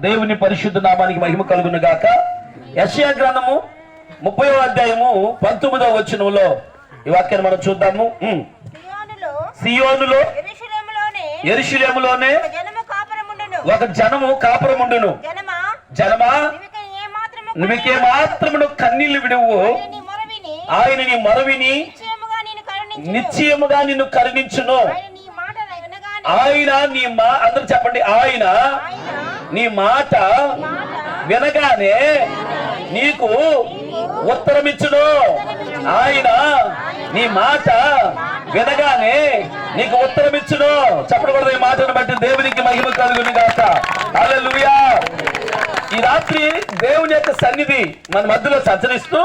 దేవుని పరిశుద్ధ నామానికి మహిమ కలుగును గాక. యెషయా గ్రంథము 30వ అధ్యాయము 19వ వచనంలో ఈ వాక్యాన్ని మనం చూద్దాము. సియోనులో యెరూషలేములోనే ఒక జనము కాపురముండును. జనమా నువ్వుకే మాత్రమును కన్నీళ్లు విడువు, ఆయన నీ మొరవిని నిశ్చయముగా నిన్ను కరుణించును. ఆయన నీ అందరూ చెప్పండి, ఆయన నీ మాట వినగానే నీకు ఉత్తరమిచ్చును. ఆయన నీ మాట వినగానే నీకు ఉత్తరమిచ్చును. చెప్పకూడదు. ఈ మాటను బట్టి దేవునికి మహిమ కలుగును గాక. హల్లెలూయా. ఈ రాత్రి దేవుని యొక్క సన్నిధి మన మధ్యలో సంచరిస్తూ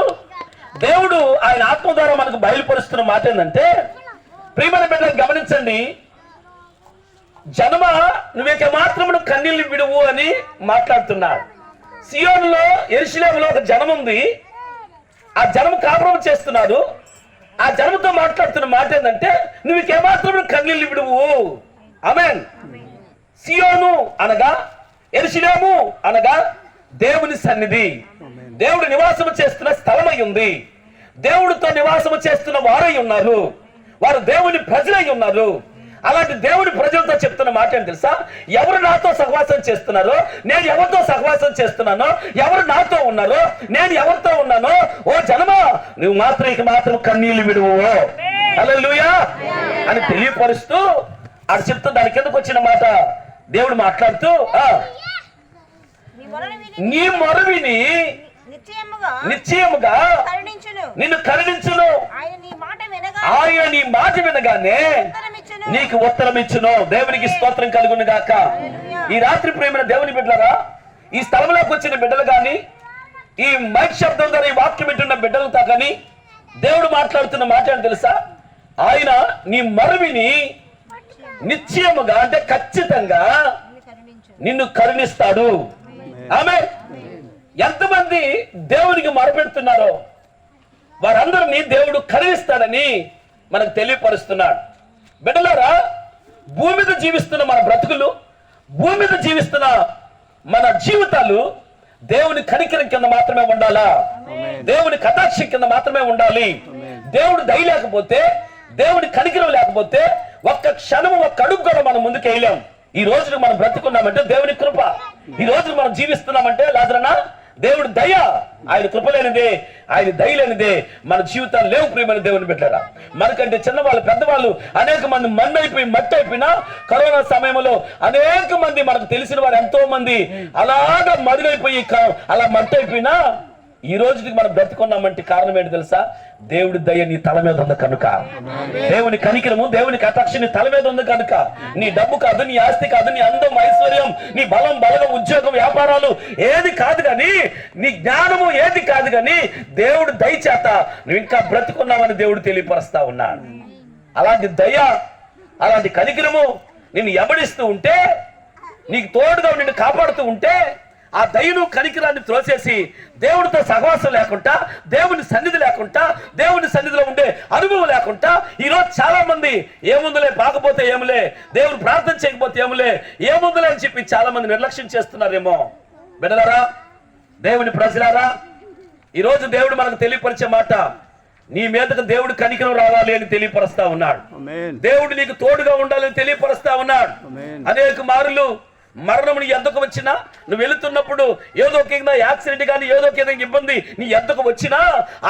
దేవుడు ఆయన ఆత్మ ద్వారా మనకు బయలుపరుస్తున్న మాట ఏంటంటే, ప్రియమైన బిడ్డలు గమనించండి, జనమా నువ్వేక మాత్రమును కన్నీళ్లు విడువు అని మాట్లాడుతున్నాడు. సియోనులో యెరూషలేములో ఒక జనం ఉంది. ఆ జనము కాపురం చేస్తున్నారు. ఆ జనముతో మాట్లాడుతున్న మాట ఏంటంటే, నువ్వేమాత్రమును కన్నీళ్లు విడువు. ఆమేన్. సియోను అనగా యెరూషలేము అనగా దేవుని సన్నిధి, దేవుడు నివాసము చేస్తున్న స్థలమై ఉంది. దేవుడితో నివాసము చేస్తున్న వారై ఉన్నారు. వారు దేవుని ప్రజలై ఉన్నారు. అలాంటి దేవుని ప్రజలతో చెప్తున్న మాట ఏంటి తెలుసా? ఎవరు నాతో సహవాసం చేస్తున్నారో, నేను ఎవరితో సహవాసం చేస్తున్నానో, ఎవరు నాతో ఉన్నారో, నేను ఎవరితో ఉన్నానో, ఓ జనమా నువ్వు మాత్రం ఇక మాత్రం కన్నీళ్లు విడువు. హల్లెలూయా అని తెలియపరుస్తూ అది చెప్తూ దాని కిందకు వచ్చిన మాట దేవుడు మాట్లాడుతూ, నీ మొరవిని నిశ్చయముగా నిన్ను కరుణించును. ఆయన నీ మాట వినగానే నీకు ఉత్తరం ఇచ్చును. దేవునికి స్తోత్రం కలుగును గాక. ఈ రాత్రి ప్రేమైన దేవుని బిడ్డలారా, ఈ స్థలంలోకి వచ్చిన బిడ్డలు గాని, ఈ మైక్ శబ్దం ద్వారా ఈ వాక్యం వింటున్న బిడ్డలతో కానీ దేవుడు మాట్లాడుతున్న మాట ఏంటి తెలుసా? ఆయన నీ మరవిని నిశ్చయముగా అంటే ఖచ్చితంగా నిన్ను కరుణిస్తాడు. ఆమె ఎంతమంది దేవునికి మొరపెడుతున్నారో వారందరినీ దేవుడు కరుణిస్తాడని మనకు తెలియపరుస్తున్నాడు. బిడ్డలారా, భూమి మీద జీవిస్తున్న మన బ్రతుకులు, భూమి మీద జీవిస్తున్న మన జీవితాలు దేవుని కనికరం కింద మాత్రమే ఉండాలా? దేవుని కటాక్షం కింద మాత్రమే ఉండాలి. దేవుడు దయ లేకపోతే, దేవుని కనికరం లేకపోతే ఒక్క క్షణము ఒక్క అడుగు కూడా మనం ముందుకు వేయలేం. ఈ రోజున మనం బ్రతుకున్నామంటే దేవుని కృప. ఈ రోజున మనం జీవిస్తున్నామంటే లాజరనా దేవుడు దయ. ఆయన కృప లేనిదే, ఆయన దయ లేనిదే మన జీవితాలు లేవు. ప్రియమైన దేవుని బిడ్డలారా, మనకంటే చిన్నవాళ్ళు పెద్దవాళ్ళు అనేక మంది మన్నైపోయి మట్టి అయిపోయినా, కరోనా సమయంలో అనేక మంది మనకు తెలిసిన వారు ఎంతో మంది అలాగా మరుగైపోయి అలా మట్టి అయిపోయినా ఈ రోజుకి మనం బ్రతుకున్నామంటే కారణం ఏంటి తెలుసా? దేవుడి దయ నీ తల మీద ఉంది కనుక, దేవుని కనికరము, దేవుని కటాక్షం నీ తల మీద ఉంది కనుక. నీ డబ్బు కాదు, నీ ఆస్తి కాదు, నీ అందం, ఐశ్వర్యం, నీ బలం, బలగం, ఉద్యోగం, వ్యాపారాలు ఏది కాదు కానీ, నీ జ్ఞానము ఏది కాదు కానీ, దేవుడు దయ చేత నువ్వు ఇంకా బ్రతుకున్నావని దేవుడు తెలియపరుస్తా ఉన్నాడు. అలాంటి దయ, అలాంటి కనికరము నిన్ను ఎబడిస్తూ ఉంటే, నీకు తోడుగా నిన్ను కాపాడుతూ ఉంటే, ఆ దయను కనికరాన్ని త్రోసేసి దేవుడితో సహవాసం లేకుండా, దేవుని సన్నిధి లేకుండా, దేవుని సన్నిధిలో ఉండే అనుభవం లేకుండా ఈరోజు చాలా మంది ఏముందులే, పాకపోతే ఏములే, దేవుడు ప్రార్థన చేయకపోతే ఏములే, ఏముందులే అని చెప్పి చాలా మంది నిర్లక్ష్యం చేస్తున్నారేమో. బిడ్డలారా, దేవుని ప్రజలారా, ఈరోజు దేవుడు మనకు తెలియపరిచే మాట, నీ మీదకు దేవుడు కనికరం రావాలి అని తెలియపరుస్తా ఉన్నాడు. దేవుడు నీకు తోడుగా ఉండాలని తెలియపరుస్తా ఉన్నాడు. అనేక మారులు మరణం నీ ఎద్దకు వచ్చినా, నువ్వు వెళుతున్నప్పుడు ఏదో ఒక యాక్సిడెంట్ కానీ ఏదో ఒక ఇబ్బంది నీ ఎద్దకు వచ్చినా,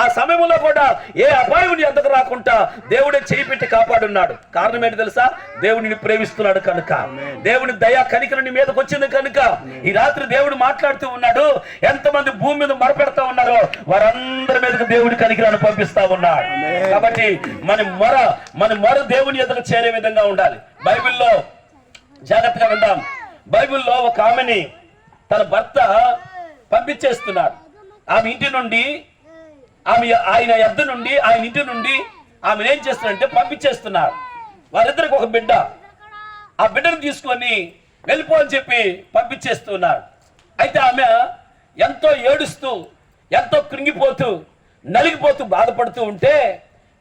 ఆ సమయంలో కూడా ఏ అపాయం నీ ఎద్దకు రాకుండా దేవుడే చేయి పెట్టి కాపాడున్నాడు. కారణం ఏంటి తెలుసా? దేవుడిని ప్రేమిస్తున్నాడు కనుక, దేవుని దయా కనికరం నీ మీదకి వచ్చింది కనుక. ఈ రాత్రి దేవుడు మాట్లాడుతూ ఉన్నాడు. ఎంతమంది భూమి మీద మొరపెడతా ఉన్నారో వారందరి మీదకి దేవుడి కనికరాన్ని పంపిస్తా ఉన్నాడు. కాబట్టి మన మొర దేవుని ఎద్దకు చేరే విధంగా ఉండాలి. బైబిల్లో జాగ్రత్తగా విందాం. బైబిల్లో ఒక ఆమెని తన భర్త పంపించేస్తున్నాడు. ఆమె ఇంటి నుండి, ఆయన ఎద్దు నుండి, ఆయన ఇంటి నుండి ఆమెను ఏం చేస్తున్నాడంటే పంపించేస్తున్నాడు. వారిద్దరికి ఒక బిడ్డ. ఆ బిడ్డను తీసుకొని వెళ్ళిపో అని చెప్పి పంపించేస్తున్నాడు. అయితే ఆమె ఎంతో ఏడుస్తూ, ఎంతో కృంగిపోతూ, నలిగిపోతూ, బాధపడుతూ ఉంటే,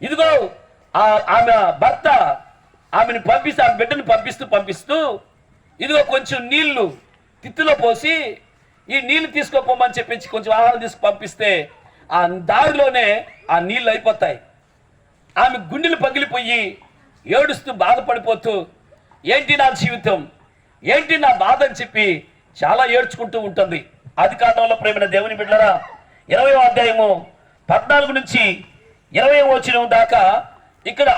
ఇదిగో ఆమె భర్త ఆమెను పంపిస్తూ, ఆ బిడ్డను పంపిస్తూ ఇదిగో కొంచెం నీళ్లు తిత్తిలో పోసి ఈ నీళ్లు తీసుకోపోమని చెప్పించి కొంచెం ఆహారం తీసుకు పంపిస్తే ఆ దారిలోనే ఆ నీళ్ళు అయిపోతాయి. ఆమె గుండెలు పగిలిపోయి ఏడుస్తూ బాధపడిపోతూ ఏంటి నా జీవితం, ఏంటి నా బాధ అని చెప్పి చాలా ఏడ్చుకుంటూ ఉంటుంది. ఆది కాండంలో ప్రేమైన దేవుని బిడ్డలారా 20వ అధ్యాయము 14 నుంచి 20వ వచనం దాకా ఇక్కడ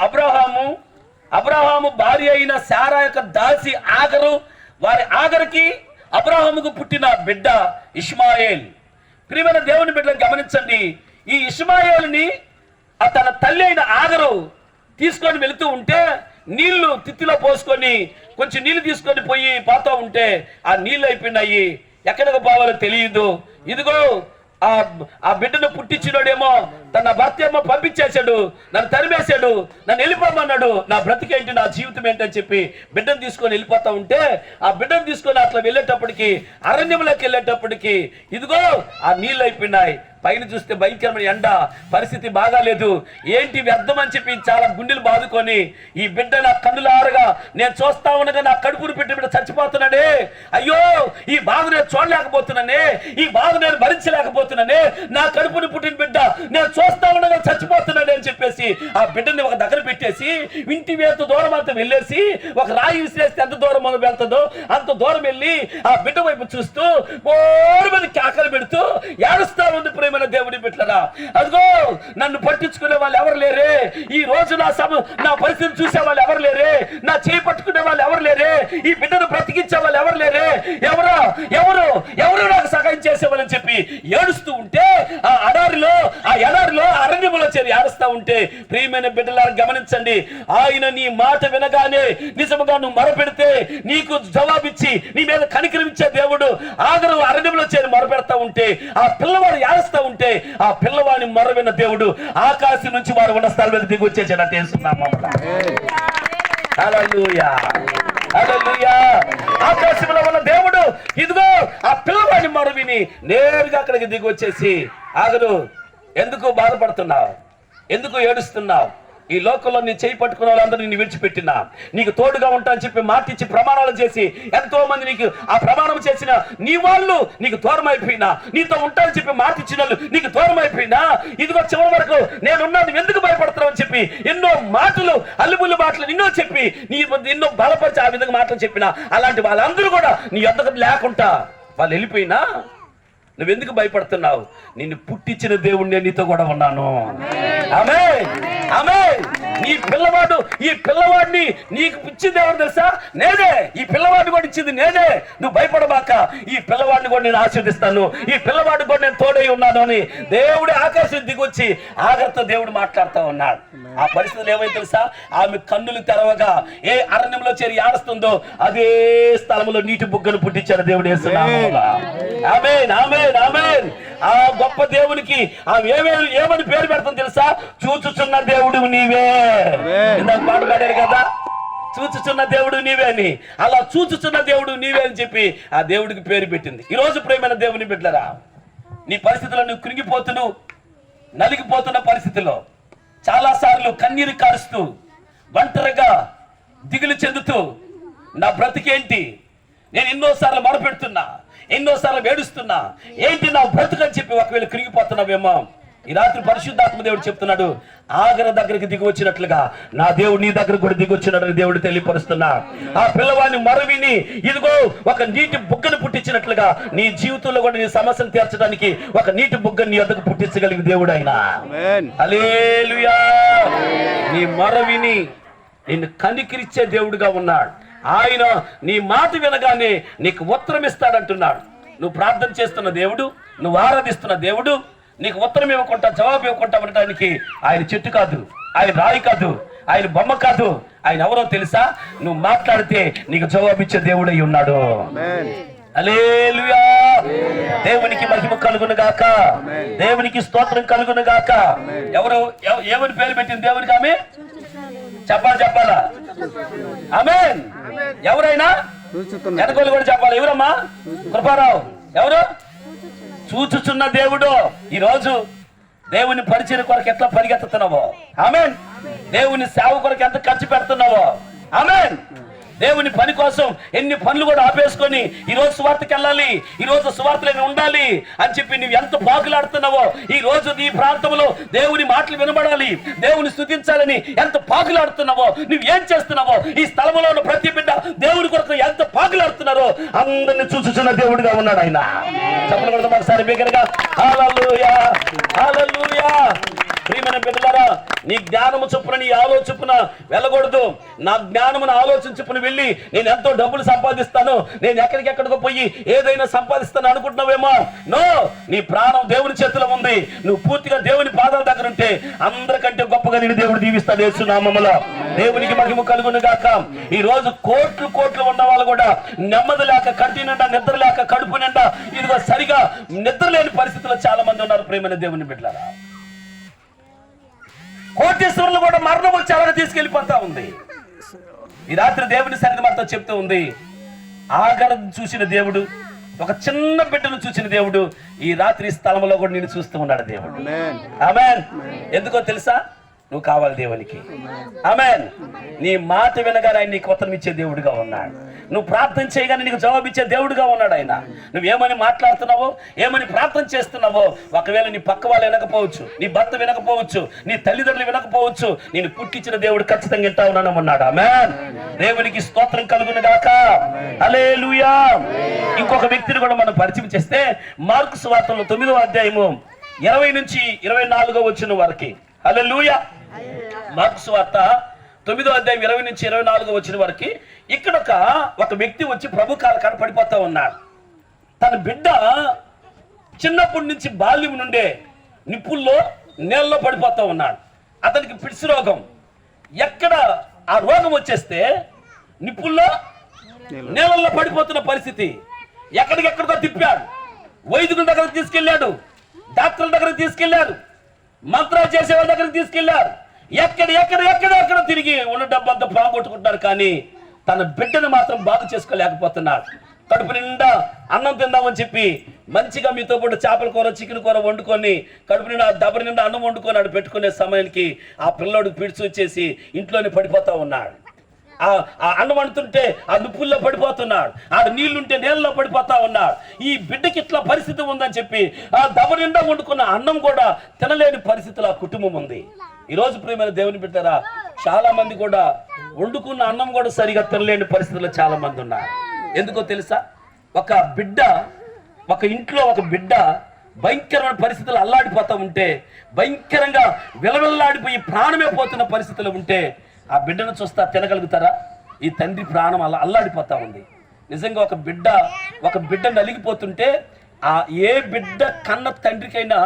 అబ్రహాము భార్య అయిన శారా యొక్క దాసి ఆగరు, వారి ఆగరికి అబ్రహాముకు పుట్టిన బిడ్డ ఇష్మాయేల్. ప్రియమైన దేవుని బిడ్డలను గమనించండి. ఈ ఇష్మాయేలుని తన తల్లి అయిన ఆగరు తీసుకొని వెళుతూ ఉంటే నీళ్లు తిత్తిలో పోసుకొని కొంచెం నీళ్లు తీసుకొని పోయి పోతూ ఉంటే ఆ నీళ్లు అయిపోయినాయి. ఎక్కడికి పోవాలో తెలియదు. ఇదిగో ఆ బిడ్డను పుట్టించినోడేమో తన భర్త ఏమో పంపించేశాడు, నన్ను తరిమేశాడు, నన్ను వెళ్ళిపోమన్నాడు, నా బ్రతికేంటి, నా జీవితం ఏంటని చెప్పి బిడ్డను తీసుకొని వెళ్ళిపోతా ఉంటే ఆ బిడ్డను తీసుకొని అట్లా వెళ్ళేటప్పటికి అరణ్యంలోకి వెళ్ళేటప్పటికి ఇదిగో ఆ నీళ్ళు అయిపోయినాయి. పైన చూస్తే భయంకరమైన ఎండ, పరిస్థితి బాగాలేదు. ఏంటి వ్యర్థం అని చెప్పి చాలా గుండెలు బాదుకొని ఈ బిడ్డ నా కన్నుల ఆరగా నేను చూస్తా ఉండగా నా కడుపును పెట్టి బిడ్డ చచ్చిపోతున్నాడే, అయ్యో ఈ బాధ నేను చూడలేకపోతున్నానే, ఈ బాధ నేను భరించలేకపోతున్నానే, నా కడుపును పుట్టిన బిడ్డ నేను చూస్తా ఉండగా చచ్చిపోతున్నాడే అని చెప్పేసి ఆ బిడ్డని ఒక దగ్గర పెట్టేసి ఇంటి ఎంత దూరం అంత వెళ్ళేసి ఒక రాయి విసిరేస్తే ఎంత దూరం వెళ్తుందో అంత దూరం వెళ్ళి ఆ బిడ్డ వైపు చూస్తూ ఓడి మీద కేకలు పెడుతూ ఏడుస్తా ఉంది. ప్రేమైన దేవుని బిడ్డలారా, అదిగో నన్ను పట్టించుకునే వాళ్ళు ఎవరు లేరే, ఈ రోజు నా పరిస్థితి చూసే వాళ్ళు ఎవరు లేరే, నా చేయి పట్టుకునే వాళ్ళు ఎవరు లేరే, ఈ బిడ్డను బ్రతికించే వాళ్ళు ఎవరు లేరే, ఎవరు నాకు సహాయం చేసేవాళ్ళని చెప్పి ఏడుస్తూ ఉంటే ఆ ఎడారిలో అరణ్యములో చేరి ఏడుస్తా ఉంటే ప్రియమైన బిడ్డలారా గమనించండి, ఆయన నీ మాట వినగానే నిజముగా నువ్వు మొరపెడితే నీకు జవాబిచ్చి నీ మీద కనికరించే దేవుడు ఆగరు అరణ్యంలో చేరి మొరపెడతా ఉంటే ఆ పిల్లవాడు ఏడుస్తా ఉంటే ఆ పిల్లవాడిని మొరవిన్న దేవుడు ఆకాశం నుంచి వారు ఉన్న స్థలం మీద దిగి వచ్చేసాడు తెలుస్తున్నాం. హల్లెలూయా, హల్లెలూయా. ఆకాశంలో ఉన్న దేవుడు ఇదిగో ఆ పిల్లవాడిని మొరవిని నేరుగా అక్కడికి దిగి వచ్చేసి ఆగరు, ఎందుకు బాధపడుతున్నావు, ఎందుకు ఏడుస్తున్నావు, ఈ లోకంలో నీ చేయి పట్టుకున్న వాళ్ళందరూ నిన్ను విడిచిపెట్టినా నీకు తోడుగా ఉంటా అని చెప్పి మాటిచ్చి ప్రమాణాలు చేసి ఎంతో మంది నీకు ఆ ప్రమాణం చేసిన నీ వాళ్ళు నీకు దూరం అయిపోయినా, నీతో ఉంటానని చెప్పి మాటిచ్చిన వాళ్ళు నీకు దూరం అయిపోయినా, ఇదిగో చివరి వరకు నేనున్నాను ఎందుకు భయపడుతున్నావు అని చెప్పి ఎన్నో మాటలు అల్లిబుల్లి మాటలు నిన్నో చెప్పి నీ ఎన్నో బలపరిచి ఆ విధంగా మాటలు చెప్పినా అలాంటి వాళ్ళందరూ కూడా నీ యొద్దకు లేకుండా వాళ్ళు వెళ్ళిపోయినా నువ్వెందుకు భయపడుతున్నావు, నిన్ను పుట్టించిన దేవుడు నేను నీతో కూడా ఉన్నాను. ఆమేన్, ఆమేన్. ఈ పిల్లవాడిని నీకు ఇచ్చింది ఎవరు తెలుసా, నేనే. ఈ పిల్లవాడిని కూడా ఇచ్చింది నేనే. నువ్వు భయపడబాక, ఈ పిల్లవాడిని కూడా నేను ఆశీర్దిస్తాను, ఈ పిల్లవాడిని కూడా నేను తోడై ఉన్నాను అని దేవుడి ఆకాశం దిగొచ్చి ఆగర్తో దేవుడు మాట్లాడుతూ ఉన్నాడు. ఆ పరిస్థితులు ఏమైంది తెలుసా, ఆమె కన్నులు తెరవగా ఏ అరణ్యంలో చేరి ఏడుస్తుందో అదే స్థలంలో నీటి బుగ్గను పుట్టించాడు దేవుడు యేసునామములో. ఆమేన్, ఆమేన్, ఆమేన్. ఆ గొప్ప దేవునికి ఆమె ఏమని పేరు పెడతాం తెలుసా, చూచుచున్న దేవుడు నీవే. ఇందాక పాట పాడారు కదా, చూచుచున్న దేవుడు నీవే అని. అలా చూచుచున్న దేవుడు నీవే అని చెప్పి ఆ దేవుడికి పేరు పెట్టింది. ఈ రోజు ప్రియమైన దేవుని బిడ్డలారా, నీ పరిస్థితుల్లో నువ్వు కృంగిపోతును నలిగిపోతున్న పరిస్థితిలో చాలా సార్లు కన్నీరు కారుస్తూ ఒంటరిగా దిగులు చెందుతూ నా బ్రతికేంటి, నేను ఎన్నోసార్లు మొరపెడుతున్నా, ఎన్నోసార్లు వేడుస్తున్నా, ఏంటి నా బ్రతుకని చెప్పి ఒకవేళ కృంగిపోతున్నావేమో, ఈ రాత్రి పరిశుద్ధాత్మ దేవుడు చెప్తున్నాడు, ఆగర దగ్గరికి దిగి వచ్చినట్లుగా నా దేవుడు నీ దగ్గర కూడా దిగి వచ్చినాడని దేవుడు తెలియపరుస్తున్నా. ఆ పిల్లవాడిని మరవిని ఇదిగో ఒక నీటి బుగ్గను పుట్టించినట్లుగా నీ జీవితంలో కూడా నీ సమస్యను తీర్చడానికి ఒక నీటి బుగ్గను నీ వద్దకు పుట్టించగలిగిన దేవుడు ఆయన. హల్లెలూయా. నీ మరవిని నిన్ను కనికరించే దేవుడుగా ఉన్నాడు ఆయన. నీ మాట వినగానే నీకు ఉత్తరం ఇస్తాడంటున్నాడు. నువ్వు ప్రార్థన చేస్తున్న దేవుడు, నువ్వు ఆరాధిస్తున్న దేవుడు నీకు ఉత్తరం ఇవ్వకుండా జవాబు ఇవ్వకుండా ఉండటానికి ఆయన చెట్టు కాదు, ఆయన రాయి కాదు, ఆయన బొమ్మ కాదు. ఆయన ఎవరో తెలుసా, నువ్వు మాట్లాడితే నీకు జవాబు ఇచ్చే దేవుడై ఉన్నాడు. హల్లెలూయా. దేవునికి మహిమ కలుగును గాక, దేవునికి స్తోత్రం కలుగును గాక. ఎవరు ఏమని పేరు పెట్టింది దేవునికి ఆమె? చెప్పాలా? ఆమేన్. ఎవరైనా వెనకోలు కూడా చెప్పాలి. ఎవరమ్మా? కృపారావు. ఎవరు? చూచుచున్న దేవుడు. ఈ రోజు దేవుని పరిచయం కొరకు ఎట్లా పరిగెత్తుతున్నావో, ఆమేన్. దేవుని సేవ కొరకు ఎంత ఖర్చు పెడుతున్నావో, ఆమేన్. దేవుని పని కోసం ఎన్ని పనులు కూడా ఆపేసుకొని ఈ రోజు సువార్తకి వెళ్ళాలి, ఈ రోజు సువార్తలో ఉండాలి అని చెప్పి నువ్వు ఎంత పాకులాడుతున్నావో, ఈ రోజు నీ ప్రాంతంలో దేవుని మాటలు వినబడాలి, దేవుని స్తుతించాలని ఎంత పాకులాడుతున్నావో, నువ్వు ఏం చేస్తున్నావో, ఈ స్థలంలో ఉన్న ప్రతి బిడ్డ దేవుడి కొరకు ఎంత పాకులాడుతున్నారో అందరిని చూసుచున్న దేవుడిగా ఉన్నాడు ఆయన. చెప్పలు కొడతాం ఒకసారి బిగ్గరగా హల్లెలూయా, హల్లెలూయా. ప్రియమైన బిడ్డలారా, నీ జ్ఞానము చొప్పున నీ ఆలోచన వెళ్ళకూడదు. నా జ్ఞానమును ఆలోచించుకుని వెళ్ళి నేను ఎంతో డబ్బులు సంపాదిస్తాను, నేను ఎక్కడికెక్కడికో పోయి ఏదైనా సంపాదిస్తాను అనుకుంటున్నావేమో. నో, నీ ప్రాణం దేవుని చేతిలో ఉంది. నువ్వు పూర్తిగా దేవుని పాదాల దగ్గర ఉంటే అందరికంటే గొప్పగా నేను దేవుడు దీవిస్తాడు యేసు నామములో. దేవునికి మహిమ కలుగును గాక. ఈ రోజు కోట్లు కోట్లు ఉన్న వాళ్ళు కూడా నెమ్మది లేక, కంటి నిండా నిద్ర లేక, కడుపు నిండా ఇదిగో సరిగా నిద్ర లేని పరిస్థితుల్లో చాలా మంది ఉన్నారు. ప్రియమైన దేవుని బిడ్డలారా, కోటేశ్వరులు కూడా మరణం వచ్చి అలాగే తీసుకెళ్లిపోతా ఉంది. ఈ రాత్రి దేవుని సన్నిధి మనతో చెప్తూ ఉంది, ఆగరం చూసిన దేవుడు, ఒక చిన్న బిడ్డను చూసిన దేవుడు ఈ రాత్రి స్థలంలో కూడా నేను చూస్తూ ఉన్నాడు దేవుడు. ఆమేన్. ఎందుకో తెలుసా? నువ్వు కావాలి దేవునికి. ఆమేన్. నీ మాట వినగానే ఆయన నీకు ఉత్తరం ఇచ్చే దేవుడిగా ఉన్నాడు. నువ్వు ప్రార్థన చేయగానే నీకు జవాబు ఇచ్చే దేవుడిగా ఉన్నాడు ఆయన. నువ్వేమని మాట్లాడుతున్నావో, ఏమని ప్రార్థన చేస్తున్నావో, ఒకవేళ నీ పక్క వాళ్ళు వినకపోవచ్చు, నీ భర్త వినకపోవచ్చు, నీ తల్లిదండ్రులు వినకపోవచ్చు, నేను పుట్టించిన దేవుడు ఖచ్చితంగా వింటా ఉన్నాడు. ఆమేన్. దేవునికి స్తోత్రం కలుగును గాక. హల్లెలూయా. ఇంకొక వ్యక్తిని కూడా మనం పరిచయం చేస్తే, మార్కు సువార్తలో 9వ అధ్యాయము 20 నుంచి 24 వచ్చిన వరకు. హల్లెలూయా. మార్కు సువార్త 9వ అధ్యాయం 20 నుంచి 24 వచ్చిన వరకు ఇక్కడ ఒక వ్యక్తి వచ్చి ప్రభు కాళ్ళ పడిపోతా ఉన్నాడు. తన బిడ్డ చిన్నప్పటి నుంచి బాల్యం నుండే నిప్పుల్లో నీళ్ళలో పడిపోతా ఉన్నాడు. అతనికి పిడిసి రోగం. ఎక్కడ ఆ రోగం వచ్చేస్తే నిప్పుల్లో నీళ్ళల్లో పడిపోతున్న పరిస్థితి. ఎక్కడికెక్కడికో తిప్పాడు, వైద్యుల దగ్గరకు తీసుకెళ్ళాడు, డాక్టర్ల దగ్గరకు తీసుకెళ్ళాడు, మంత్రాలు చేసే వాళ్ళ దగ్గరికి తీసుకెళ్లారు. ఎక్కడ తిరిగి ఉన్న డబ్బంతా పోగొట్టుకుంటున్నారు. కానీ తన బిడ్డను మాత్రం బాగు చేసుకోలేకపోతున్నాడు. కడుపు నిండా అన్నం తిందామని చెప్పి మంచిగా మీతో పాటు చేపల కూర, చికెన్ కూర వండుకొని కడుపు నిండా దబ్బరి నిండా అన్నం వండుకొని ఆడు పెట్టుకునే సమయానికి ఆ పిల్లోడు పిడిచి వచ్చేసి ఇంట్లోనే పడిపోతా ఉన్నాడు. ఆ అన్నం వండుతుంటే ఆ నిప్పుల్లో పడిపోతున్నాడు, ఆడ నీళ్లుంటే నీళ్ళలో పడిపోతా ఉన్నాడు. ఈ బిడ్డకి ఇట్లా పరిస్థితి ఉందని చెప్పి ఆ దబ్బరి నిండా వండుకున్న అన్నం కూడా తినలేని పరిస్థితులు ఆ కుటుంబం ఉంది. ఈరోజు ప్రియమైన దేవుని బిడ్డరా, చాలా మంది కూడా వండుకున్న అన్నం కూడా సరిగా తినలేని పరిస్థితుల్లో చాలా మంది ఉన్నారు. ఎందుకో తెలుసా? ఒక ఇంట్లో ఒక బిడ్డ భయంకరమైన పరిస్థితులు అల్లాడిపోతా ఉంటే, భయంకరంగా విలవిల్లాడిపోయి ప్రాణమే పోతున్న పరిస్థితులు ఉంటే ఆ బిడ్డను చూస్తా తినగలుగుతారా? ఈ తండ్రి ప్రాణం అలా అల్లాడిపోతా ఉంది. నిజంగా ఒక బిడ్డ నలిగిపోతుంటే ఆ ఏ బిడ్డ కన్న తండ్రికైనా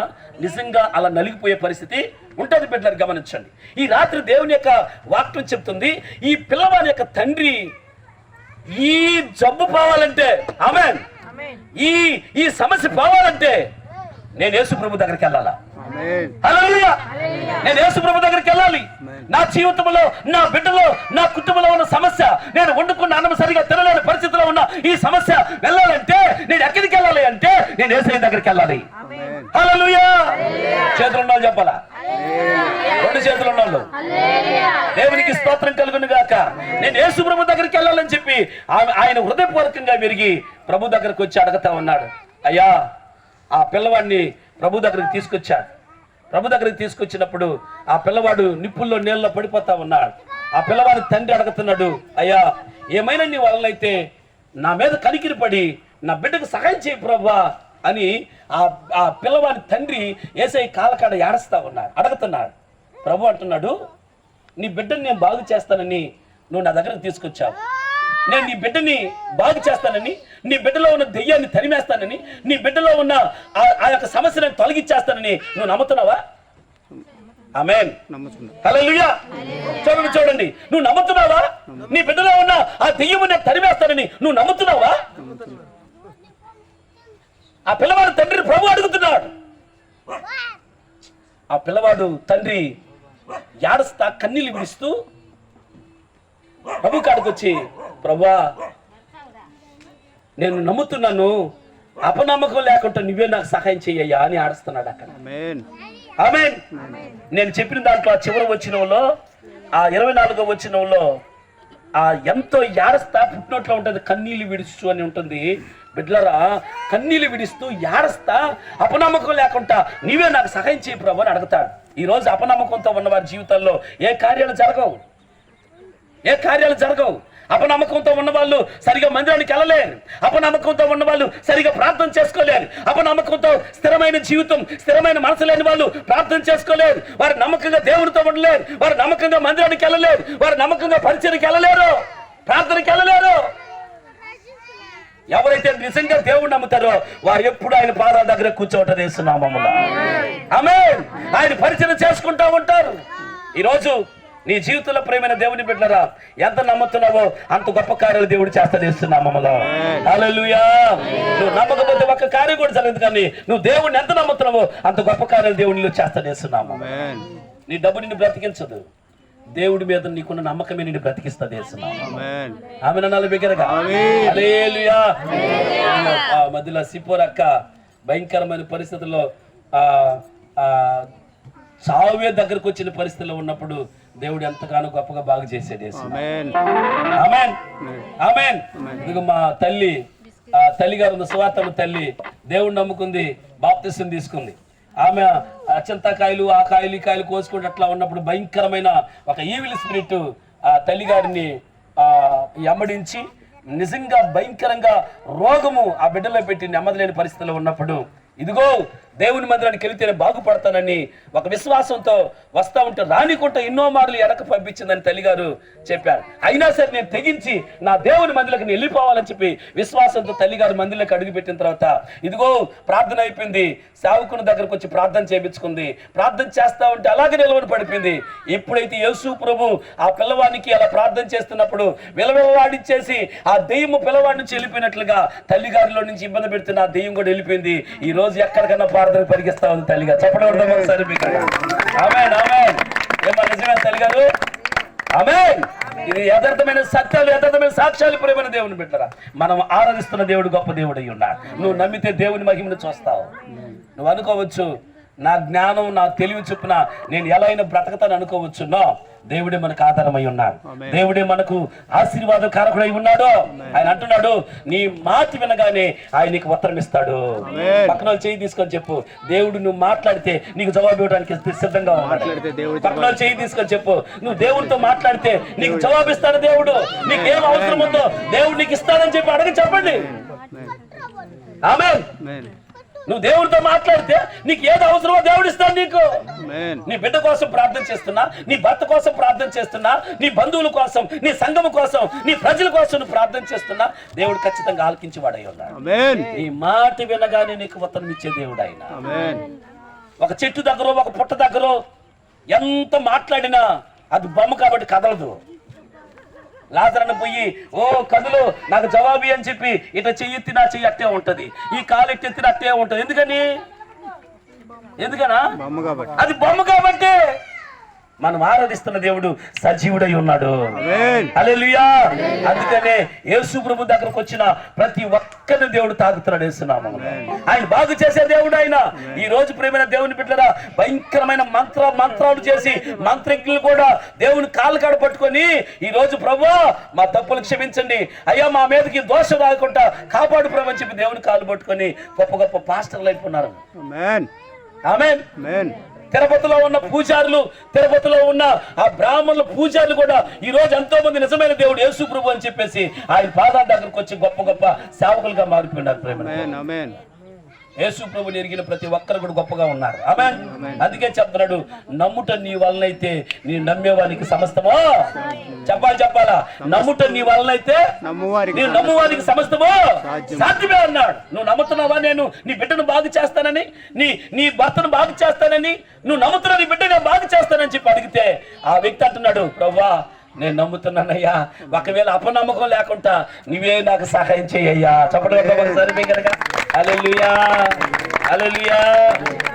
నిజంగా అలా నలిగిపోయే పరిస్థితి ఉంటుంది. బిడ్డలు గమనించండి. ఈ రాత్రి దేవుని యొక్క వాక్యం చెప్తుంది, ఈ పిల్లవాడి యొక్క తండ్రి ఈ జబ్బు పోవాలంటే, ఆమేన్, ఈ సమస్య పోవాలంటే నేను యేసు ప్రభు దగ్గరికి వెళ్ళాలా? హల్లెలూయా. నేను యేసు ప్రభు దగ్గరికి వెళ్ళాలి. నా జీవితంలో, నా బిడ్డలో, నా కుటుంబంలో ఉన్న సమస్య, నేను వండుకున్న అన్నం సరిగా తినలేని పరిస్థితిలో ఉన్న ఈ సమస్య వెళ్ళాలంటే నేను ఎక్కడికి వెళ్ళాలి అంటే నేను యేసయ్య దగ్గరికి వెళ్ళాలి. హల్లెలూయా. చేతులు ఉన్న వాళ్ళు చెప్పాలా? రెండు చేతులు ఉన్న వాళ్ళు దేవునికి స్తోత్రం కలుగును గాక. నేను యేసు ప్రభు దగ్గరికి వెళ్ళాలని చెప్పి ఆయన హృదయపూర్వకంగా విరిగి ప్రభు దగ్గరికి వచ్చి అడుగుతా ఉన్నాడు. అయ్యా, ఆ పిల్లవాడిని ప్రభు దగ్గరికి తీసుకొచ్చాడు. ప్రభు దగ్గరికి తీసుకొచ్చినప్పుడు ఆ పిల్లవాడు నిప్పుల్లో నీళ్ళలో పడిపోతా ఉన్నాడు. ఆ పిల్లవాడి తండ్రి అడుగుతున్నాడు, అయ్యా, ఏమైనా నీ వల్లైతే నా మీద కనికిరి పడి నా బిడ్డకు సహాయం చేయి ప్రభువా అని ఆ పిల్లవాడి తండ్రి యేసయ్య కాళ్ళకాడ ఏడుస్తా ఉన్నాడు, అడుగుతున్నాడు. ప్రభు అంటున్నాడు, నీ బిడ్డని నేను బాగు చేస్తానని నువ్వు నా దగ్గరకు తీసుకొచ్చావు. నేను నీ బిడ్డని బాగు చేస్తానని, నీ బిడ్డలో ఉన్న దెయ్యాన్ని తరిమేస్తానని, నీ బిడ్డలో ఉన్న ఆ యొక్క సమస్యను తొలగించేస్తానని నువ్వు నమ్ముతున్నావా? ఆమేన్. హల్లెలూయా. చూడండి, నువ్వు నమ్ముతున్నావా? నీ బిడ్డలో ఉన్న ఆ దెయ్యము నేను తరిమేస్తానని నువ్వు నమ్ముతున్నావా? ఆ పిల్లవాడు తండ్రి ప్రభు అడుగుతున్నాడు. ఆ పిల్లవాడు తండ్రి ఏడుస్తా కన్నీళ్ళు విడుస్తూ ప్రభు కాడికి వచ్చి, ప్రభువా, నేను నమ్ముతున్నాను, అపనమ్మకం లేకుండా నువ్వే నాకు సహాయం చెయ్యయ్యా అని ఆడుస్తున్నాడు అక్కడ. ఆమేన్. నేను చెప్పిన దాంట్లో ఆ చివరి వచనంలో, ఆ 24వ వచనంలో ఎంతో ఏడస్తా పుట్టినట్లో ఉంటుంది, కన్నీళ్ళు విడుస్తూ అని ఉంటుంది. బిడ్డలారా, కన్నీళ్ళు విడుస్తూ ఏడస్తా అపనమ్మకం లేకుండా నీవే నాకు సహాయం చేయి ప్రభు అని అడుగుతాడు. ఈరోజు అపనమ్మకంతో ఉన్న వారి జీవితాల్లో ఏ కార్యాలు జరగవు. అపనమ్మకంతో ఉన్న వాళ్ళు సరిగా మందిరానికి వెళ్ళలేరు. అపనమ్మకంతో ఉన్న వాళ్ళు సరిగా ప్రార్థన చేసుకోలేరు. అపనమ్మకంతో స్థిరమైన జీవితం, స్థిరమైన మనసు లేని వాళ్ళు ప్రార్థన చేసుకోలేరు. వారు నమ్మకంగా దేవునితో ఉండలేరు. వారు నమ్మకంగా మందిరానికి వెళ్ళలేరు. వారు నమ్మకంగా పరిచయకి వెళ్ళలేరు, ప్రార్థనకి వెళ్ళలేరు. ఎవరైతే నిజంగా దేవుణ్ణి నమ్ముతారో వారు ఎప్పుడు ఆయన పాదాల దగ్గర కూర్చోవటం వేస్తున్నామమ్మా. ఆమేన్. ఆయన పరిచయం చేసుకుంటా ఉంటారు. ఈరోజు నీ జీవితంలో ప్రేమైన దేవుని బిడ్డలారా, ఎంత నమ్ముతున్నావో అంత గొప్ప కార్యాలు దేవుడు చేస్తానేస్తున్నామమ్మలో. హల్లెలూయా. నువ్వు నమ్మకపోతే ఒక్క కార్యం కూడా జరగదు, కానీ నువ్వు దేవుడిని ఎంత నమ్ముతున్నావో అంత గొప్ప కార్యాలు దేవుడిలో చేస్తానేస్తున్నాము. నీ డబ్బు నిన్ను బ్రతికించదు, దేవుడి మీద నీకున్న నమ్మకమే నిన్ను బ్రతికిస్తుంది. ఆమె నన్ను బిగ్గరగా హల్లెలూయా. మధ్యలో సిపోర్ అక్క భయంకరమైన పరిస్థితుల్లో చావే దగ్గరకు వచ్చిన పరిస్థితుల్లో ఉన్నప్పుడు దేవుడు ఎంతగానో గొప్పగా బాగు చేసాడు. ఆమేన్, ఆమేన్. ఇదిగో మా తల్లిగారు ఉన్న సువార్తమ్మ తల్లి దేవుడు నమ్ముకుంది, బాప్తిసం తీసుకుంది. ఆమె అచంతకాయలు ఆ కాయలు ఈ కాయలు కోసుకుంటూ అట్లా ఉన్నప్పుడు భయంకరమైన ఒక ఈవిల్ స్పిరిట్ ఆ తల్లిగారిని ఎమ్మడించి నిజంగా భయంకరంగా రోగము ఆ బిడ్డలో పెట్టి నెమ్మది లేని పరిస్థితిలో ఉన్నప్పుడు, ఇదిగో దేవుని మందిరానికి వెళితేనే బాగుపడతానని ఒక విశ్వాసంతో వస్తా ఉంటే రానికుంట ఎన్నో మార్లు వెనక పంపించిందని తల్లిగారు చెప్పారు. అయినా సరే నేను తెగించి నా దేవుని మందిలోకి నేను వెళ్ళిపోవాలని చెప్పి విశ్వాసంతో తల్లిగారు మందిలోకి అడుగు పెట్టిన తర్వాత ఇదిగో ప్రార్థన అయిపోయింది. సేవకుని దగ్గరకు వచ్చి ప్రార్థన చేయించుకుంది. ప్రార్థన చేస్తా ఉంటే అలాగే నిలవని పడిపోయింది. ఎప్పుడైతే యేసు ప్రభు ఆ పిల్లవాడికి అలా ప్రార్థన చేస్తున్నప్పుడు విలవిలవాడిచ్చేసి ఆ దెయ్యము పిల్లవాడి నుంచి వెళ్ళిపోయినట్లుగా తల్లిగారిలో నుంచి ఇబ్బంది పెడుతున్న ఆ దెయ్యం కూడా వెళ్ళిపోయింది. ఈ రోజు ఎక్కడికన్నా ప్రార్థన పరిగిస్తా ఉంది తల్లిగా. చెప్పడం ఒకసారి మీకు. ఆమేన్, ఆమేన్. ఏమన్నా నిజమే తల్లిగారు? ఆమేన్. ఇది యథార్థమైన సత్యాలు, యథార్థమైన సాక్ష్యాలు ప్రేమైన దేవుని బిడ్డరా. మనం ఆరాధిస్తున్న దేవుడు గొప్ప దేవుడు అయి ఉన్నాడు. నువ్వు నమ్మితే దేవుని మహిమను చూస్తావు. నువ్వు అనుకోవచ్చు నా జ్ఞానం నా తెలివి చొప్పున నేను ఎలా అయినా బ్రతకతాను అనుకోవచ్చు. నో, దేవుడే మనకు ఆధారమై ఉన్నాడు. దేవుడే మనకు ఆశీర్వాద కారకుడై ఉన్నాడు. ఆయన అంటున్నాడు నీ మాట వినగానే ఆయన నీకు ఉత్తరం ఇస్తాడు. పక్కన చేయి తీసుకొని చెప్పు, దేవుడు నువ్వు మాట్లాడితే నీకు జవాబు ఇవ్వడానికి సిద్ధంగా ఉన్నాడు. పక్కన చేయి తీసుకొని చెప్పు, నువ్వు దేవుడితో మాట్లాడితే నీకు జవాబు ఇస్తాడు దేవుడు. నీకు ఏం అవసరం ఉందో దేవుడు నీకు ఇస్తాడని చెప్పి అడగ చెప్పండి. ఆమేన్. నువ్వు దేవుడితో మాట్లాడితే నీకు ఏది అవసరమో దేవుడు ఇస్తాడు నీకు. నీ బిడ్డ కోసం ప్రార్థన చేస్తున్నా, నీ భర్త కోసం ప్రార్థన చేస్తున్నా, నీ బంధువుల కోసం, నీ సంఘం కోసం, నీ ప్రజల కోసం నువ్వు ప్రార్థన చేస్తున్నా, దేవుడు ఖచ్చితంగా ఆలకించేవాడై ఉన్నాడు. నీ మాట వినగానే నీకు ఉత్తరం ఇచ్చే దేవుడు ఆయన. ఒక చెట్టు దగ్గర ఒక పుట్ట దగ్గర ఎంత మాట్లాడినా అది బొమ్మ కాబట్టి కదలదు. లాజరును పోయి ఓ కదులు నాకు జవాబు అని చెప్పి ఇట్లా చెయ్యెత్తి నా చెయ్యి అట్టే ఉంటది, ఈ కాలు ఎత్తెత్తిన అట్టే ఉంటది. ఎందుకనా? అది బొమ్మ కాబట్టి. మనం ఆరాధిస్తున్న దేవుడు సజీవుడై ఉన్నాడు. హల్లెలూయా. అందుకనే యేసు ప్రభు దగ్గరకు వచ్చిన ప్రతి ఒక్కరిని దేవుడు తాకుతున్నాడు. యేసునామములో ఆయన బాగు చేసే దేవుడు ఆయన. ఈ రోజు ప్రేమైన దేవుని బిడ్డలారా, భయంకరమైన మంత్రాలు చేసి మంత్రికులు కూడా దేవుని కాళ్ళు కాడ పట్టుకొని ఈ రోజు ప్రభువా మా తప్పులు క్షమించండి అయ్యా, మా మీదకి దోషం రాకుండా కాపాడు ప్రభు అని చెప్పి దేవుని కాళ్ళు పట్టుకొని గొప్ప గొప్ప పాస్టర్లు అయిపోయినారు. ఆమేన్. తిరుపతిలో ఉన్న పూజారులు, తిరుపతిలో ఉన్న ఆ బ్రాహ్మణుల పూజారులు కూడా ఈ రోజు ఎంతో మంది నిజమైన దేవుడు యేసు ప్రభు అని చెప్పేసి ఆయన పాదాల దగ్గరకు వచ్చి గొప్ప గొప్ప సేవకులుగా మారిపోయినారు. ప్రేమ యేసు ప్రభుని ఎరిగిన ప్రతి ఒక్కరు కూడా గొప్పగా ఉన్నారు. ఆమేన్. అందుకే చెప్తున్నాడు, నమ్ముట నీ వలనైతే నీ నమ్మేవానికి సమస్తమో. చెప్పాలా? నమ్ముట నీ వలనైతే నీ నమ్మువానికి సమస్తమో సాధ్యమే అన్నాడు. నువ్వు నమ్ముతున్నావా నేను నీ బిడ్డను బాగు చేస్తానని, నీ భర్తను బాగు చేస్తానని, నువ్వు నమ్ముతున్నా నీ బిడ్డను బాగు చేస్తానని చెప్పి అడిగితే ఆ వ్యక్తి అంటున్నాడు, ప్రభువా నేను నమ్ముతున్నానయ్యా, ఒకవేళ అపనమ్మకం లేకుండా నువ్వే నాకు సహాయం చేయయ్యా. చెప్పడం సరిపోయి కనుక. హల్లెలూయా, హల్లెలూయా.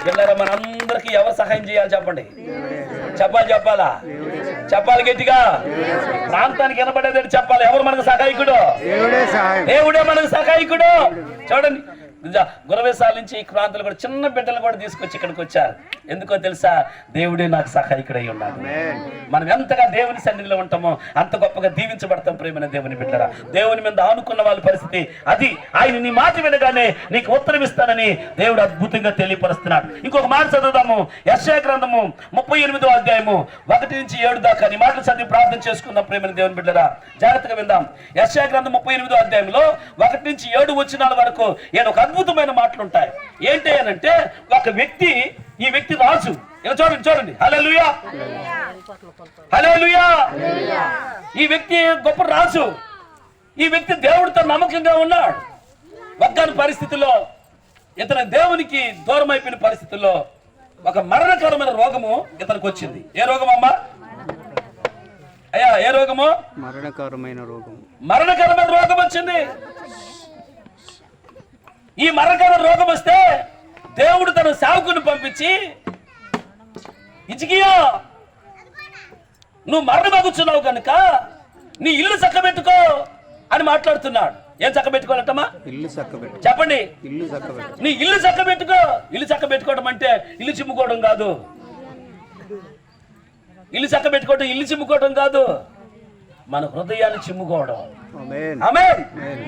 పిల్లరా, మనందరికి ఎవరు సహాయం చేయాలి చెప్పండి. చెప్పాలి గట్టిగా. ప్రాంతానికి వినపడేది చెప్పాలి. ఎవరు మనకు సహాయకుడు? దేవుడే మనకు సహాయకుడు. చూడండి, గురవేశాల నుంచి ఈ ప్రాంతాలు కూడా చిన్న బిడ్డలు కూడా తీసుకొచ్చి ఇక్కడికి వచ్చారు. ఎందుకో తెలుసా? దేవుడే నాకు సహాయకుడై ఉన్నాడు. మనం ఎంతగా దేవుని సన్నిధిలో ఉంటామో అంత గొప్పగా దీవించబడతాం. ప్రేమైన దేవుని బిడ్డరా, దేవుని మీద ఆనుకున్న వాళ్ళ పరిస్థితి అది. ఆయన నీ మాట వినగానే నీకు ఉత్తరం ఇస్తానని దేవుడు అద్భుతంగా తెలియపరుస్తున్నాడు. ఇంకొక మాట చదువుదాము. యెషయా గ్రంథము 38వ అధ్యాయము 1 నుంచి 7 దాకా నీ మాటలు చదివి ప్రార్థన చేసుకుందాం. ప్రేమైన దేవుని బిడ్డరా, జాగ్రత్తగా విందాం. యెషయా గ్రంథం 38వ అధ్యాయంలో 1 నుంచి 7 వచనాల వరకు ఏదో ఒక అద్భుతమైన మాటలు ఉంటాయి. ఏంటి అనంటే, ఒక వ్యక్తి, ఈ వ్యక్తి రాజు. ఇలా చూడండి చూడండి. హల్లెలూయా హల్లెలూయా. ఈ వ్యక్తి గొప్ప రాజు. ఈ వ్యక్తి దేవుడితో నమ్మకంగా ఉన్నాడు. ఒక్కని పరిస్థితుల్లో, ఇతను దేవునికి దూరం అయిపోయిన పరిస్థితుల్లో ఒక మరణకరమైన రోగము ఇతనికి వచ్చింది. ఏ రోగం అమ్మా? అయ్యా, ఏ రోగము? మరణకరమైన రోగం. మరణకరమైన రోగం వచ్చింది. ఈ మరణకరమైన రోగం వస్తే దేవుడు తన సేవకుని పంపించి, హిజ్కియా, నువ్వు మరణమగుచున్నావు కనుక నీ ఇల్లు చక్కబెట్టుకో అని మాట్లాడుతున్నాడు. ఏం చక్కబెట్టుకోవాలటమ్మా? ఇల్లు చక్కబెట్టు. చెప్పండి. ఇల్లు చక్కబెట్టు. నీ ఇల్లు చక్కబెట్టుకో. ఇల్లు చక్కబెట్టుకోవడం అంటే ఇల్లు చిమ్ముకోవడం కాదు. ఇల్లు చక్కబెట్టుకోవడం ఇల్లు చిమ్ముకోవడం కాదు, మన హృదయాన్ని చిమ్ముకోవడం. ఆమేన్.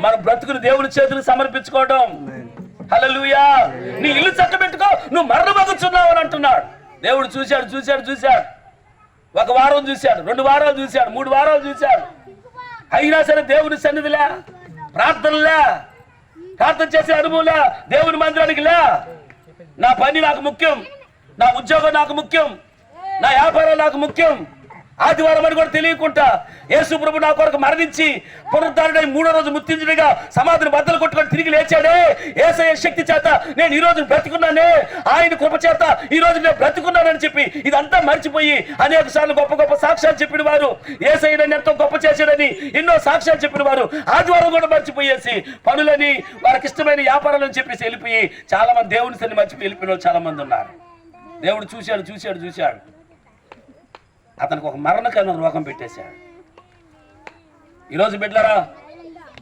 మన బ్రతుకుని దేవుని చేతులకు సమర్పించుకోవడం. హల్లెలూయా. నీ ఇల్లు చక్కబెట్టుకో, నువ్వు మరణమగుచున్నావు అని అంటున్నాడు. దేవుడు చూశాడు చూశాడు చూశాడు. 1 వారం చూశాడు, 2 వారాలు చూశాడు, 3 వారాలు చూశాడు. అయినా సరే దేవుని సన్నిధిలే, ప్రార్థనలే, ప్రార్థన చేసే అనుభవంలే, దేవుని మందిరానికి లే. నా పని నాకు ముఖ్యం, నా ఉద్యోగం నాకు ముఖ్యం, నా వ్యాపారం నాకు ముఖ్యం. ఆదివారం అని కూడా తెలియకుండా యేసు ప్రభు నా కొరకు మరణించి పునరుద్ధరణై 3వ రోజు ముత్తించుడిగా సమాధిని బద్దలు కొట్టుకొని తిరిగి లేచాడే. యేసయ్య శక్తి చేత నేను ఈ రోజు బ్రతికున్నానే, ఆయన కృప చేత ఈ రోజు నేను బ్రతికున్నానని చెప్పి ఇదంతా మర్చిపోయి అనేక సార్లు గొప్ప గొప్ప సాక్ష్యాలు చెప్పిన వారు, యేసయ్య నన్ను ఎంతో గొప్ప చేశాడని ఎన్నో సాక్ష్యాలు చెప్పిన వారు ఆదివారం కూడా మర్చిపోయేసి పనులని, వారికి ఇష్టమైన వ్యాపారాలను చెప్పేసి వెళ్ళిపోయి చాలా మంది దేవుని సన్ని మర్చిపోయి వెళ్ళిపోయిన వాళ్ళు చాలా మంది ఉన్నారు. దేవుడు చూశాడు చూశాడు చూశాడు. అతనికి ఒక మరణకరమైన రోగం పెట్టేశాడు. ఈరోజు బిడ్డలారా,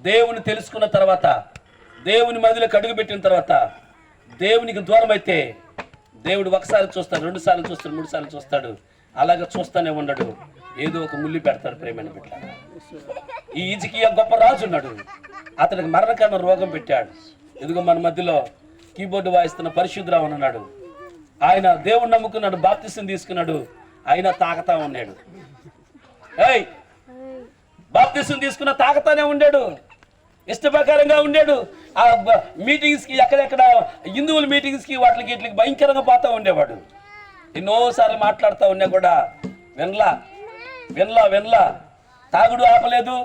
దేవుని తెలుసుకున్న తర్వాత, దేవుని మందిలోకి అడుగు పెట్టిన తర్వాత, దేవునికి దూరం అయితే దేవుడు ఒకసారి చూస్తాడు, 2 సార్లు చూస్తాడు, 3 సార్లు చూస్తాడు. అలాగే చూస్తానే ఉండడు, ఏదో ఒక ముల్లి పెడతాడు. ప్రేమైన బిడ్డలారా, ఈ హిజ్కియా గొప్ప రాజు ఉన్నాడు. అతనికి మరణకరమైన రోగం పెట్టాడు. ఎదుగు మన మధ్యలో కీబోర్డు వాయిస్తున్న పరిశుద్ధరావు ఉన్నాడు. ఆయన దేవుని నమ్ముకున్నాడు, బాప్తిసం తీసుకున్నాడు. అయినా తాగుతా ఉన్నాడు. బాప్తిసం తీసుకున్న తాగుతానే ఉండాడు, ఇష్టప్రకారంగా ఉండాడు. ఆ మీటింగ్స్కి, ఎక్కడెక్కడ హిందువుల మీటింగ్స్కి, వాటికి వీటికి భయంకరంగా పోతా ఉండేవాడు. ఎన్నోసార్లు మాట్లాడుతూ ఉన్నా కూడా వినలా వినలా వినలా. తాగుడు ఆపలేదు.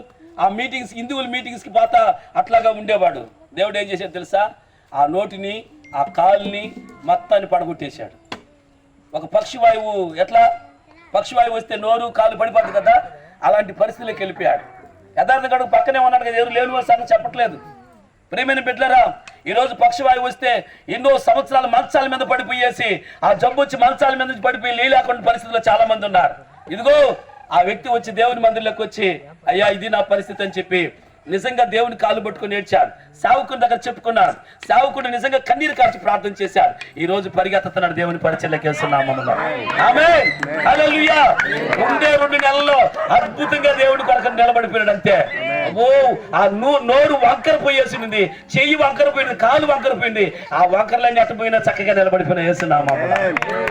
ఆ మీటింగ్స్, హిందువుల మీటింగ్స్కి పోతా అట్లాగా ఉండేవాడు. దేవుడు ఏం చేశాడు తెలుసా? ఆ నోటిని, ఆ కాలుని మొత్తాన్ని పడగొట్టేశాడు. ఒక పక్షివాయువు, ఎట్లా పక్షివాయువు వస్తే నోరు కాలు పడిపోద్ది కదా, అలాంటి పరిస్థితులకు వెళ్ళిపోయాడు. యథార్థంగా పక్కనే ఉన్నాడు కదా, ఎవరు లేని సంగతి చెప్పట్లేదు. ప్రియమైన బిడ్డలారా, ఈరోజు పక్షివాయువు వస్తే ఎన్నో సంవత్సరాలు మంచాల మీద పడిపోయేసి, ఆ జబ్బు వచ్చి మంచాల మీద నుంచి పడిపోయి లేకుండా పరిస్థితుల్లో చాలా మంది ఉన్నారు. ఇదిగో ఆ వ్యక్తి వచ్చి దేవుని మందిరంలోకి వచ్చి, అయ్యా ఇది నా పరిస్థితి అని చెప్పి నిజంగా దేవుని కాలు పట్టుకుని ఏడ్చాడు. సేవకుని దగ్గర చెప్పుకున్నాడు. సేవకుడు నిజంగా కన్నీరు కార్చి ప్రార్థన చేశాడు. ఈ రోజు పరిగెత్తుతున్నాడు దేవుని పరిచర్యలోకి వెళ్తున్నాము. ఆమేన్. హల్లెలూయా. 2 నెలల్లో అద్భుతంగా దేవుడి కొరకు నిలబడిపోయాడు. అంతే. ఓ ఆ నోరు వంకర పోయేసింది, చెయ్యి వంకర పోయింది, కాలు వంకర పోయింది. ఆ వంకరలన్నీ అట్టపోయినా చక్కగా నిలబడిపోయిన వేస్తున్నాము.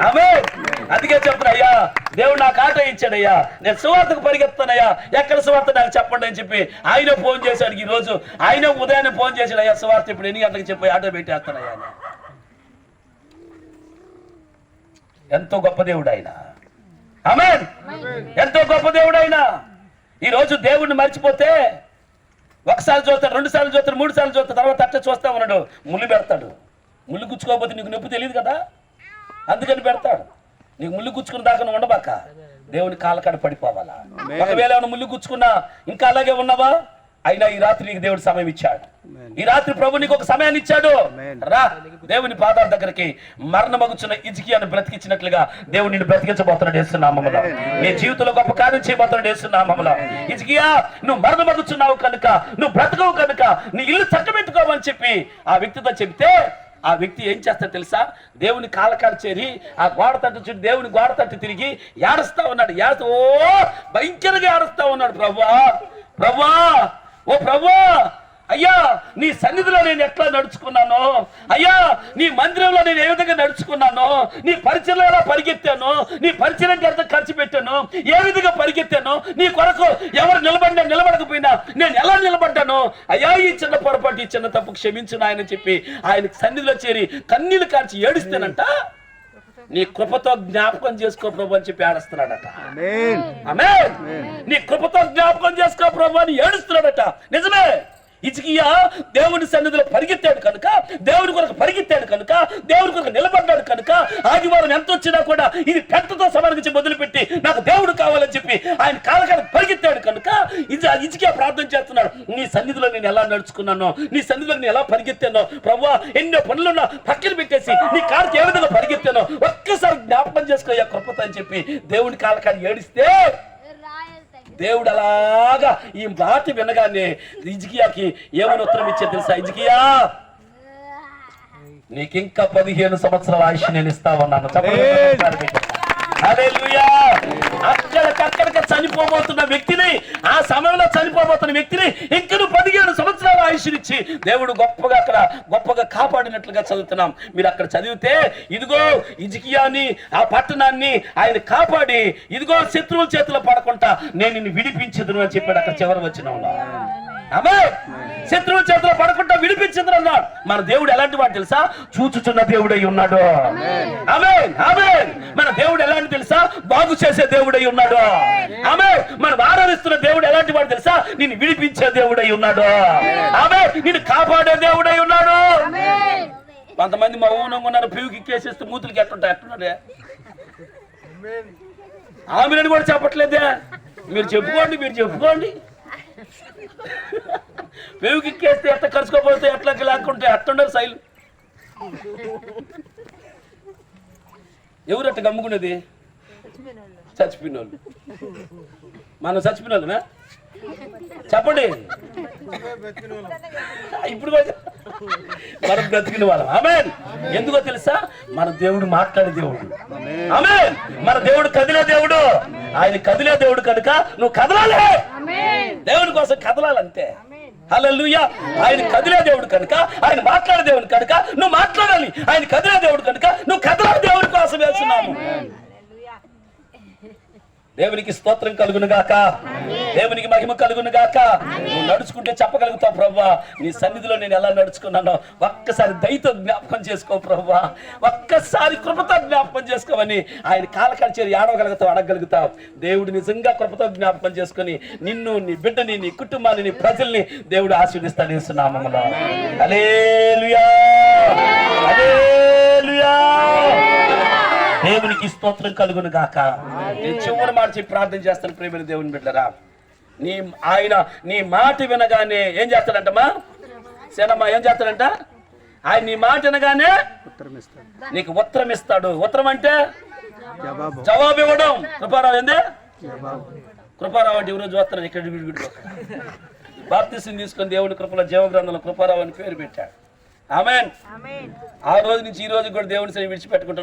ఆమేన్. అందుకే చెప్తున్నా, అయ్యా దేవుడు నాకు ఆట ఇచ్చాడయ్యా, నేను సువార్తకు పరిగెత్తానయ్యా, ఎక్కడ సువార్త నాకు చెప్పండి అని చెప్పి ఆయన ఫోన్ చేశాడు. ఈ రోజు ఆయన ఉదయాన్నే ఫోన్ చేశాడు, అయ్యా సువార్త ఇప్పుడు ఎన్ని గంటలకు చెప్పి ఆటో పెట్టేస్తానయ్యా. ఎంతో గొప్ప దేవుడు ఆయన. ఆమేన్. ఎంతో గొప్ప దేవుడు ఆయన. ఈ రోజు దేవుడిని మర్చిపోతే ఒకసారి చూస్తాడు, 2 సార్లు చూస్తాడు, 3 సార్లు చూస్తాడు, తర్వాత అట్ట చూస్తా ఉన్నాడు, ముళ్ళు పెడతాడు. ముళ్ళు గుచ్చుకోకపోతే నీకు నొప్పి తెలియదు కదా, అందుకని పెడతాడు. నీకు ముళ్ళు గుచ్చుకున్న దాకా నువ్వు ఉండబాక, దేవుని కాళ్ళకాడ పడిపోవాలా. ఒకవేళ ఏమైనా ముళ్ళు గుచ్చుకున్నా ఇంకా అలాగే ఉన్నావా, అయినా ఈ రాత్రి నీకు దేవుడు సమయం ఇచ్చాడు. ఆమేన్. ఈ రాత్రి ప్రభు నీకు ఒక సమయాన్ని ఇచ్చాడు. ఆమేన్. రా దేవుని పాదాల దగ్గరికి. మరణమగుచున్న హిజ్కియాను బ్రతికించినట్లుగా దేవుడు నిన్ను బ్రతికించబోతున్నాడు యేసునామములో. నీ జీవితంలో గొప్ప కార్యం చేయబోతున్నాడు యేసునామములో. హిజ్కియా, నువ్వు మరణమగుచున్నావు కనుక, నువ్వు బ్రతకవు కనుక నీ ఇల్లు చక్కబెట్టుకోమని చెప్పి ఆ వ్యక్తితో చెబితే ఆ వ్యక్తి ఏం చేస్తాడు తెలుసా? దేవుని కాలకాలు చేరి ఆ గోడ తట్టు చుట్టూ దేవుని గోడ తట్టు తిరిగి ఏడుస్తా ఉన్నాడు. ఓ భయంకరంగా ఏడుస్తా ఉన్నాడు. ప్రభువా, ప్రభువా, ఓ ప్రభువా, అయ్యా నీ సన్నిధిలో నేను ఎట్లా నడుచుకున్నాను, అయ్యా నీ మందిరంలో నేను ఏ విధంగా నడుచుకున్నాను, నీ పరిచయంలో ఎలా పరిగెత్తాను, నీ పరిచయం ఎంత ఖర్చు పెట్టాను, ఏ విధంగా పరిగెత్తాను, నీ కొరకు ఎవరు నిలబడకపోయినా నేను ఎలా నిలబడ్డాను, అయ్యా ఈ చిన్న పొరపాటు, ఈ చిన్న తప్పు క్షమించు నాయన చెప్పి ఆయన సన్నిధిలో చేరి కన్నీళ్లు కార్చి ఏడుస్తానంట. నీ కృపతో జ్ఞాపకం చేసుకో ప్రభు అని చెప్పి ఏడుస్తున్నాడట. ఆమేన్. ఆమేన్. నీ కృపతో జ్ఞాపకం చేసుకో ప్రభు అని ఏడుస్తున్నాడట. నిజమే. హిజ్కియా దేవుని సన్నిధిలో పరిగెత్తాడు కనుక, దేవుని కొరకు పరిగెత్తాడు కనుక, దేవుని కొరకు నిలబడ్డాడు కనుక, ఆదివారం ఎంత వచ్చినా కూడా ఇది పెద్దతో సమానికి మొదలుపెట్టి నాకు దేవుడు కావాలని చెప్పి ఆయన కాలకాలకు పరిగెత్తాడు కనుక హిజ్కియా ప్రార్థన చేస్తున్నాడు. నీ సన్నిధిలో నేను ఎలా నడుచుకున్నానో, నీ సన్నిధిలో నేను ఎలా పరిగెత్తానో ప్రభువా, ఎన్నో పనులున్నా పక్కన పెట్టేసి నీ కాళ్ళకి ఏ విధంగా పరిగెత్తానో ఒక్కసారి జ్ఞాపకం చేసుకో ఆ కృపతో అని చెప్పి దేవుని కాలకాలు ఏడిస్తే దేవుడు అలాగా ఈ మాట వినగానే హిజ్కియాకి ఏమని ఉత్తరం ఇచ్చే తెలుసా? హిజ్కియా, నీకింకా 15 సంవత్సరాల ఆయుష్ నేను ఇస్తా ఉన్నాను. హల్లెలూయా. అక్కడికి చనిపోబోతున్న వ్యక్తిని, ఆ సమయంలో చనిపోబోతున్న వ్యక్తిని ఇంకా 15 సంవత్సరాల ఆయుష్నిచ్చి దేవుడు గొప్పగా కాపాడినట్లుగా చదువుతున్నాం. మీరు అక్కడ చదివితే ఇదిగో హిజ్కియాని, ఆ పట్టణాన్ని ఆయన కాపాడి ఇదిగో శత్రువుల చేతిలో పడకుండా నేను నిన్ను విడిపించదును అని చెప్పాడు అక్కడ చివరి వచనంలో. ఆమేన్. శత్రువుల చేతిలో పడకుండా విడిపించదు అన్నాడు. మన దేవుడు ఎలాంటి వాడు తెలుసా? చూచుచున్న దేవుడై ఉన్నాడు. ఆమేన్, ఆమేన్. మన దేవుడు ఎలాంటి తెలుసా? బాగు చేసే దేవుడై ఉన్నాడు. ఆమేన్. మనం ఆరాధిస్తున్న దేవుడు ఎలాంటి వాడు తెలుసా? నిన్ను విడిపించే దేవుడై ఉన్నాడు. ఆమేన్. నిన్ను కాపాడే దేవుడై ఉన్నాడు. కొంతమంది మౌనంగా ఉన్నారు, పివికి కేసేస్తే మూతులకి ఎట్లున్నాడే, ఆమెను కూడా చెప్పట్లేదే. మీరు చెప్పుకోండి. పేవుకిక్కేస్తే ఎట్లా కలుసుకోపోతే ఎట్లా లేకుంటే అట్లుండరు శైలు. ఎవరు అట్లా గమ్ముకునేది? చచ్చిపోయిన వాళ్ళు. మనం చచ్చిపోయిన వాళ్ళనా? చెప్పండి. ఇప్పుడు మనం బ్రతికిన వాళ్ళం. ఆమేన్. ఎందుకో తెలుసా? మన దేవుడు మాట్లాడే దేవుడు. ఆమేన్. మన దేవుడు కదిలే దేవుడు. ఆయన కదిలే దేవుడు కనుక నువ్వు కదలాలి. దేవుడి కోసం కదలాలంతే. హల్లెలూయా. ఆయన కదిలే దేవుడు కనుక, ఆయన మాట్లాడే దేవుడు కనుక నువ్వు మాట్లాడాలి. ఆయన కదిలే దేవుడు కనుక నువ్వు కదలాలి. దేవుడి కోసం వేస్తున్నాము. దేవునికి స్తోత్రం కలుగును గాక, దేవునికి మహిమ కలుగును గాక. నువ్వు నడుచుకుంటే చెప్పగలుగుతావు, ప్రభువా నీ సన్నిధిలో నేను ఎలా నడుచుకున్నానో ఒక్కసారి దయతో జ్ఞాపకం చేసుకో ప్రభువా, ఒక్కసారి కృపతో జ్ఞాపకం చేసుకోమని ఆయన కాలకాలు చేరి ఆడవగలుగుతావు, అడగలుగుతావు. దేవుడు నిజంగా కృపతో జ్ఞాపకం చేసుకుని నిన్ను, నీ బిడ్డని, నీ కుటుంబాన్ని, నీ ప్రజల్ని దేవుడు ఆశీర్వదిస్తాడు యేసు నామములో. హల్లెలూయా, హల్లెలూయా. దేవునికి స్తోత్రం కలుగును గాక. నేను చివరి మాట చెప్పి ప్రార్థన చేస్తాను. ప్రియమైన దేవుని బిడ్డరా, నీ మాట వినగానే ఏం చేస్తాడంటమ్మా? సేనమ్మా ఏం చేస్తాడంట? ఆయన నీ మాట వినగానే నీకు ఉత్తరం ఇస్తాడు. ఉత్తరం అంటే జవాబు ఇవ్వడం. కృపారావు ఏంది? కృపారావు అంటే ఈరోజు వస్తాను ఇక్కడ బాప్తిసం తీసుకొని దేవుని కృపలో జీవగ్రంథంలో కృపారావు అని పేరు పెట్టాడు. ఆమేన్. ఆ రోజు నుంచి ఈ రోజు కూడా దేవుని సరి విడిచిపెట్టుకుంటాడు.